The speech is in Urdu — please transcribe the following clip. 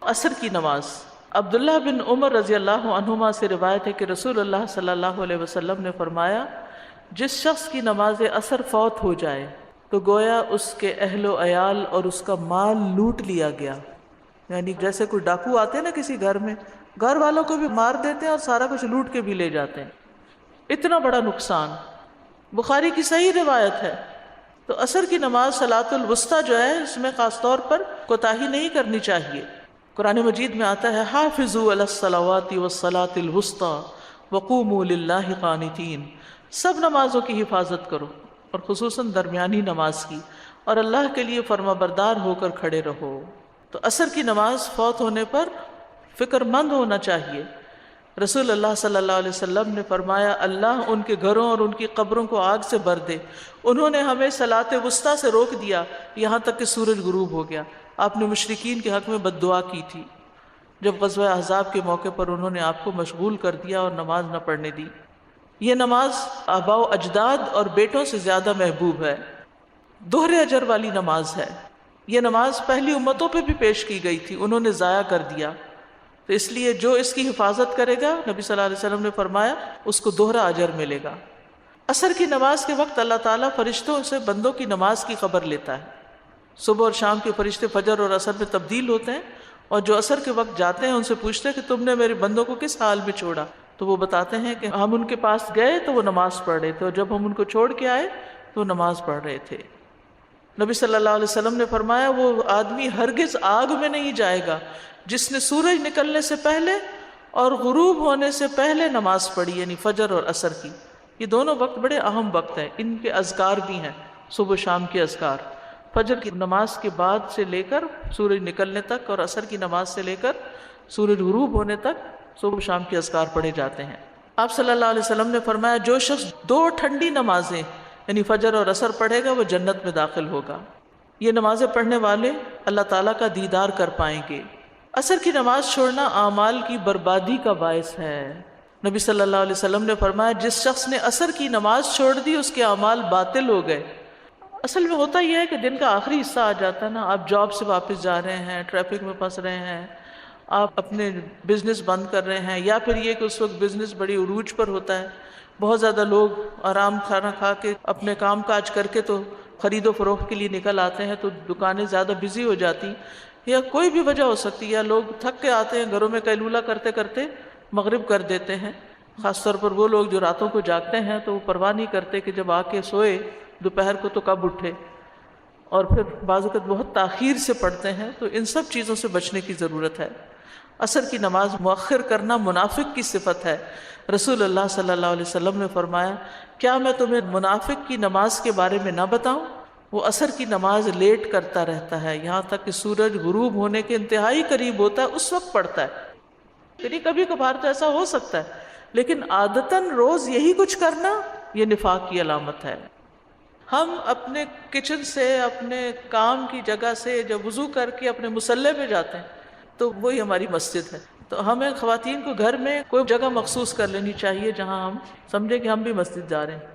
عصر کی نماز۔ عبداللہ بن عمر رضی اللہ عنہما سے روایت ہے کہ رسول اللہ صلی اللہ علیہ وسلم نے فرمایا، جس شخص کی نماز عصر فوت ہو جائے تو گویا اس کے اہل و عیال اور اس کا مال لوٹ لیا گیا۔ یعنی جیسے کوئی ڈاکو آتے ہیں نا کسی گھر میں، گھر والوں کو بھی مار دیتے ہیں اور سارا کچھ لوٹ کے بھی لے جاتے ہیں، اتنا بڑا نقصان۔ بخاری کی صحیح روایت ہے۔ تو عصر کی نماز صلاۃ الوسطیٰ جو ہے، اس میں خاص طور پر کوتاہی نہیں کرنی چاہیے۔ قرآن مجید میں آتا ہے، حافظوا علی الصلوات والصلاۃ الوسطیٰ وقوموا للہ قانتین، سب نمازوں کی حفاظت کرو اور خصوصاً درمیانی نماز کی، اور اللہ کے لیے فرما بردار ہو کر کھڑے رہو۔ تو عصر کی نماز فوت ہونے پر فکر مند ہونا چاہیے۔ رسول اللہ صلی اللہ علیہ وسلم نے فرمایا، اللہ ان کے گھروں اور ان کی قبروں کو آگ سے بھر دے، انہوں نے ہمیں صلاۃ وسطیٰ سے روک دیا یہاں تک کہ سورج غروب ہو گیا۔ آپ نے مشرکین کے حق میں بد دعا کی تھی جب غزوہ احزاب کے موقع پر انہوں نے آپ کو مشغول کر دیا اور نماز نہ پڑھنے دی۔ یہ نماز آباء و اجداد اور بیٹوں سے زیادہ محبوب ہے، دوہرے اجر والی نماز ہے۔ یہ نماز پہلی امتوں پہ بھی پیش کی گئی تھی، انہوں نے ضائع کر دیا، تو اس لیے جو اس کی حفاظت کرے گا، نبی صلی اللہ علیہ وسلم نے فرمایا، اس کو دوہرا اجر ملے گا۔ عصر کی نماز کے وقت اللہ تعالیٰ فرشتوں سے بندوں کی نماز کی خبر لیتا ہے۔ صبح اور شام کے فرشتے فجر اور عصر میں تبدیل ہوتے ہیں، اور جو عصر کے وقت جاتے ہیں ان سے پوچھتے ہیں کہ تم نے میرے بندوں کو کس حال میں چھوڑا؟ تو وہ بتاتے ہیں کہ ہم ان کے پاس گئے تو وہ نماز پڑھ رہے تھے، اور جب ہم ان کو چھوڑ کے آئے تو وہ نماز پڑھ رہے تھے۔ نبی صلی اللہ علیہ وسلم نے فرمایا، وہ آدمی ہرگز آگ میں نہیں جائے گا جس نے سورج نکلنے سے پہلے اور غروب ہونے سے پہلے نماز پڑھی، یعنی فجر اور عصر کی۔ یہ دونوں وقت بڑے اہم وقت ہیں، ان کے اذکار بھی ہیں، صبح و شام کے اذکار۔ فجر کی نماز کے بعد سے لے کر سورج نکلنے تک، اور عصر کی نماز سے لے کر سورج غروب ہونے تک صبح و شام کے اذکار پڑھے جاتے ہیں۔ آپ صلی اللہ علیہ وسلم نے فرمایا، جو شخص 2 ٹھنڈی نمازیں یعنی فجر اور عصر پڑھے گا وہ جنت میں داخل ہوگا۔ یہ نمازیں پڑھنے والے اللہ تعالیٰ کا دیدار کر پائیں گے۔ عصر کی نماز چھوڑنا اعمال کی بربادی کا باعث ہے۔ نبی صلی اللہ علیہ وسلم نے فرمایا، جس شخص نے عصر کی نماز چھوڑ دی اس کے اعمال باطل ہو گئے۔ اصل میں ہوتا یہ ہے کہ دن کا آخری حصہ آ جاتا ہے نا، آپ جاب سے واپس جا رہے ہیں، ٹریفک میں پھنس رہے ہیں، آپ اپنے بزنس بند کر رہے ہیں، یا پھر یہ کہ اس وقت بزنس بڑی عروج پر ہوتا ہے، بہت زیادہ لوگ آرام کھانا کھا کے اپنے کام کاج کر کے تو خرید و فروخت کے لیے نکل آتے ہیں، تو دکانیں زیادہ بزی ہو جاتی، یا کوئی بھی وجہ ہو سکتی ہے، یا لوگ تھک کے آتے ہیں، گھروں میں قیلولہ کرتے کرتے مغرب کر دیتے ہیں۔ خاص طور پر وہ لوگ جو راتوں کو جاگتے ہیں تو وہ پرواہ نہیں کرتے کہ جب آ کے سوئے دوپہر کو تو کب اٹھے، اور پھر بعض اوقات بہت تاخیر سے پڑھتے ہیں، تو ان سب چیزوں سے بچنے کی ضرورت ہے۔ عصر کی نماز مؤخر کرنا منافق کی صفت ہے۔ رسول اللہ صلی اللہ علیہ وسلم نے فرمایا، کیا میں تمہیں منافق کی نماز کے بارے میں نہ بتاؤں؟ وہ عصر کی نماز لیٹ کرتا رہتا ہے یہاں تک کہ سورج غروب ہونے کے انتہائی قریب ہوتا ہے، اس وقت پڑھتا ہے۔ یعنی کبھی کبھار تو ایسا ہو سکتا ہے، لیکن عادتاً روز یہی کچھ کرنا یہ نفاق کی علامت ہے۔ ہم اپنے کچن سے، اپنے کام کی جگہ سے جب وضو کر کے اپنے مصلی پہ جاتے ہیں تو وہی ہماری مسجد ہے۔ تو ہمیں خواتین کو گھر میں کوئی جگہ مخصوص کر لینی چاہیے جہاں ہم سمجھیں کہ ہم بھی مسجد جا رہے ہیں۔